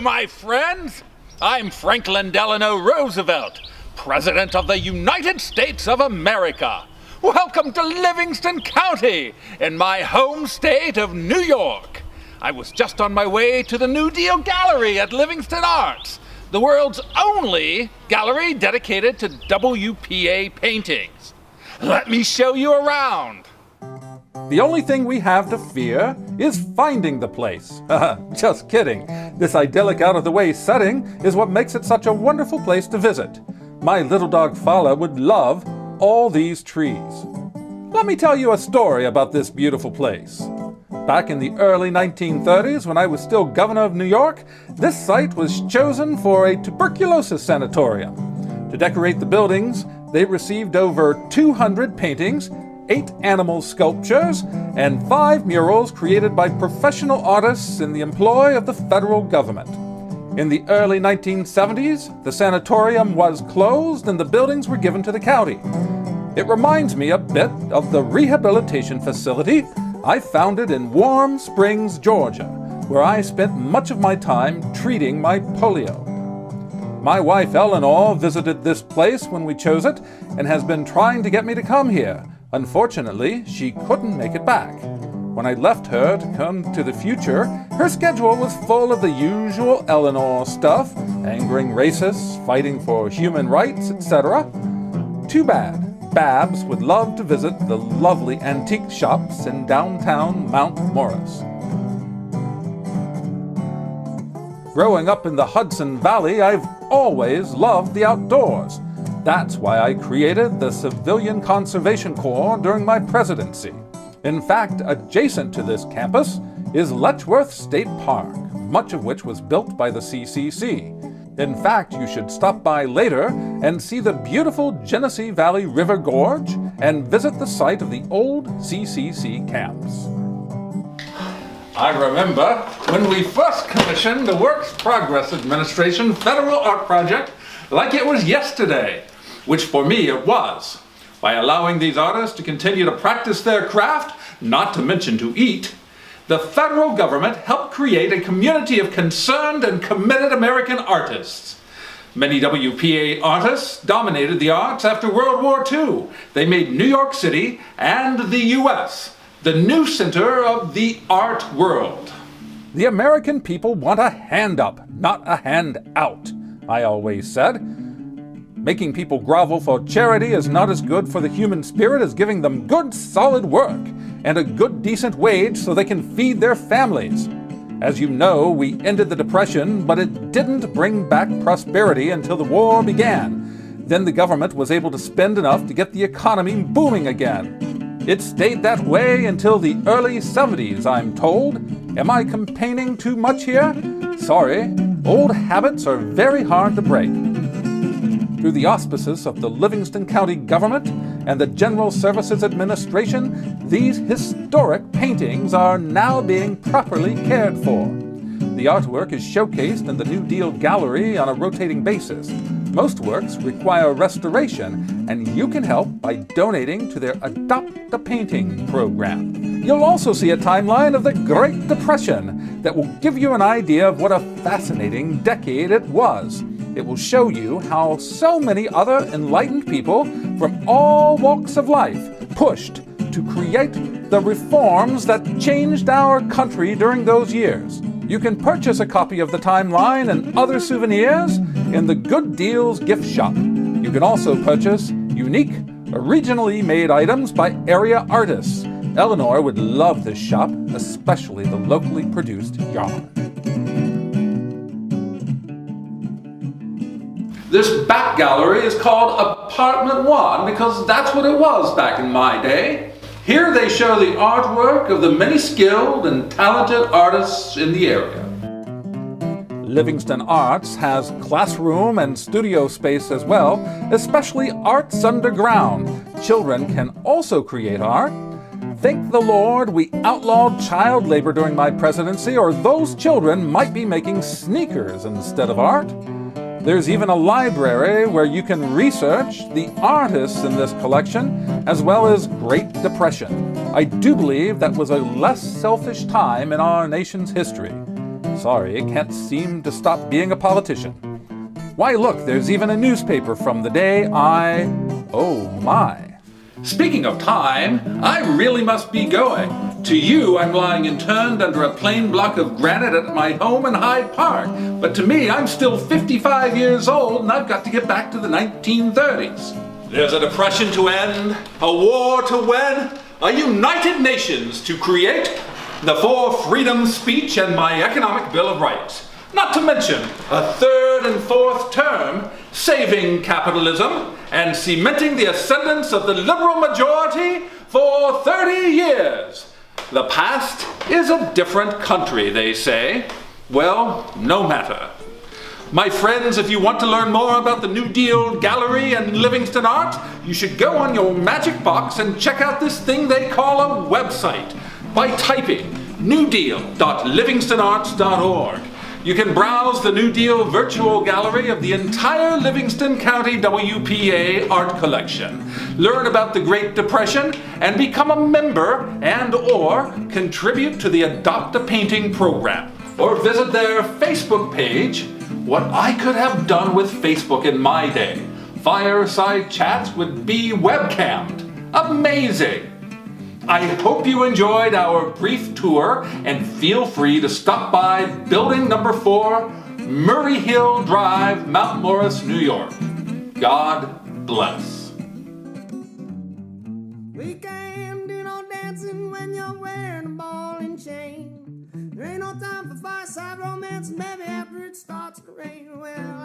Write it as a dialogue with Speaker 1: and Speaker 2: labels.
Speaker 1: my friends. I'm Franklin Delano Roosevelt, President of the United States of America. Welcome to Livingston County, in my home state of New York. I was just on my way to the New Deal Gallery at Livingston Arts, the world's only gallery dedicated to WPA paintings. Let me show you around.
Speaker 2: The only thing we have to fear is finding the place. Just kidding. This idyllic out-of-the-way setting is what makes it such a wonderful place to visit. My little dog Fala would love all these trees. Let me tell you a story about this beautiful place. Back in the early 1930s, when I was still governor of New York, this site was chosen for a tuberculosis sanatorium. To decorate the buildings, they received over 200 paintings, 8 animal sculptures, and 5 murals created by professional artists in the employ of the federal government. In the early 1970s, the sanatorium was closed and the buildings were given to the county. It reminds me a bit of the rehabilitation facility I founded in Warm Springs, Georgia, where I spent much of my time treating my polio. My wife Eleanor visited this place when we chose it and has been trying to get me to come here. Unfortunately, she couldn't make it back. When I left her to come to the future, her schedule was full of the usual Eleanor stuff, angering racists, fighting for human rights, etc. Too bad. Babs would love to visit the lovely antique shops in downtown Mount Morris. Growing up in the Hudson Valley, I've always loved the outdoors. That's why I created the Civilian Conservation Corps during my presidency. In fact, adjacent to this campus is Letchworth State Park, much of which was built by the CCC. In fact, you should stop by later and see the beautiful Genesee Valley River Gorge and visit the site of the old CCC camps. I remember when we first commissioned the Works Progress Administration Federal Art Project like it was yesterday, which for me it was. By allowing these artists to continue to practice their craft, not to mention to eat, the federal government helped create a community of concerned and committed American artists. Many WPA artists dominated the arts after World War II. They made New York City and the U.S. the new center of the art world. The American people want a hand up, not a hand out, I always said. Making people grovel for charity is not as good for the human spirit as giving them good, solid work and a good, decent wage so they can feed their families. As you know, we ended the Depression, but it didn't bring back prosperity until the war began. Then the government was able to spend enough to get the economy booming again. It stayed that way until the early 70s, I'm told. Am I campaigning too much here? Sorry, old habits are very hard to break. Through the auspices of the Livingston County government and the General Services Administration, these historic paintings are now being properly cared for. The artwork is showcased in the New Deal Gallery on a rotating basis. Most works require restoration, and you can help by donating to their Adopt a Painting program. You'll also see a timeline of the Great Depression that will give you an idea of what a fascinating decade it was. It will show you how so many other enlightened people from all walks of life pushed to create the reforms that changed our country during those years. You can purchase a copy of the timeline and other souvenirs in the Good Deals gift shop. You can also purchase unique, originally made items by area artists. Eleanor would love this shop, especially the locally produced yarn. This back gallery is called Apartment 1 because that's what it was back in my day. Here they show the artwork of the many skilled and talented artists in the area. Livingston Arts has classroom and studio space as well, especially Arts Underground. Children can also create art. Thank the Lord we outlawed child labor during my presidency, or those children might be making sneakers instead of art. There's even a library where you can research the artists in this collection, as well as Great Depression. I do believe that was a less selfish time in our nation's history. sorry, can't seem to stop being a politician. Why, look, there's even a newspaper from the day oh my. Speaking of time, I really must be going. To you, I'm lying interned under a plain block of granite at my home in Hyde Park. But to me, I'm still 55 years old and I've got to get back to the 1930s. There's a depression to end, a war to win, a United Nations to create, the 4 freedom speech and my economic Bill of Rights. Not to mention a 3rd and 4th term, saving capitalism and cementing the ascendance of the liberal majority for 30 years. The past is a different country, they say. Well, no matter. My friends, if you want to learn more about the New Deal Gallery and Livingston Art, you should go on your magic box and check out this thing they call a website by typing newdeal.livingstonarts.org. You can browse the New Deal virtual gallery of the entire Livingston County WPA art collection, learn about the Great Depression, and become a member and/or contribute to the Adopt a Painting program. Or visit their Facebook page. What I could have done with Facebook in my day. Fireside chats would be webcammed. Amazing! I hope you enjoyed our brief tour and feel free to stop by Building Number 4, Murray Hill Drive, Mount Morris, New York. God bless. We can't do no dancing when you're wearing a ball and chain. There ain't no time for fireside romance, maybe after it starts to rain. Well,